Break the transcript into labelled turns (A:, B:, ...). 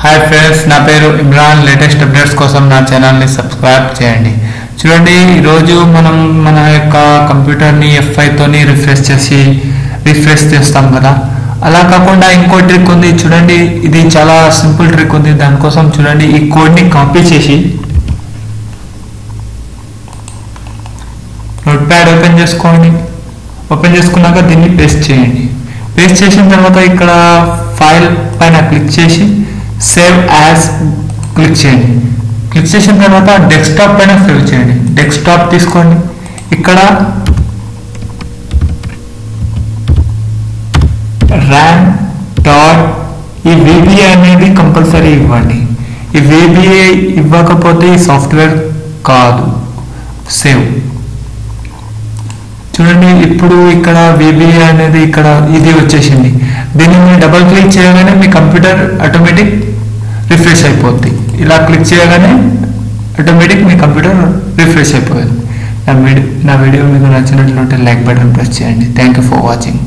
A: Hi friends, నా పేరు Imran. Latest updates కోసం నా ఛానల్ని సబ్స్క్రైబ్ చేయండి. చూడండి, ఈరోజు మనం మన యొక్క కంప్యూటర్ని F5 తోని రిఫ్రెష్ చేస్తాం కదా. అలా కాకుండా ఇంకో ట్రిక్ ఉంది చూడండి. ఇది చాలా సింపుల్ ట్రిక్ ఉంది. దానికోసం చూడండి, ఈ కోడ్ని కాపీ చేసి నోట్ ప్యాడ్ ఓపెన్ చేసుకోండి. ఓపెన్ చేసుకున్నాక దీన్ని పేస్ట్ చేయండి. పేస్ట్ చేసిన తర్వాత ఇక్కడ ఫైల్ పైన క్లిక్ చేసి సేవ్ యాజ్ క్లిక్ చేయండి. క్లిక్ చేసిన తర్వాత డెస్క్టాప్ పైన సేవ్ చేయండి. డెస్క్టాప్ తీసుకోండి. ఇక్కడ ర్యామ్ డాట్ ఈ VBA అనేది కంపల్సరీ ఇవ్వండి. ఈ VBA ఇవ్వకపోతే ఈ సాఫ్ట్వేర్ కాదు. సేవ్ చూడండి, ఇప్పుడు ఇక్కడ VBA అనేది ఇక్కడ ఇది వచ్చేసింది. దీన్ని మీరు డబుల్ క్లిక్ చేయగానే మీ కంప్యూటర్ ఆటోమేటిక్ రిఫ్రెష్ అయిపోద్ది. ఇలా క్లిక్ చేయగానే ఆటోమేటిక్ మీ కంప్యూటర్ రిఫ్రెష్ అయిపోయింది. నా వీడియో మీకు నచ్చినట్లయితే లైక్ బటన్ ప్రెస్ చేయండి. Thank you for watching.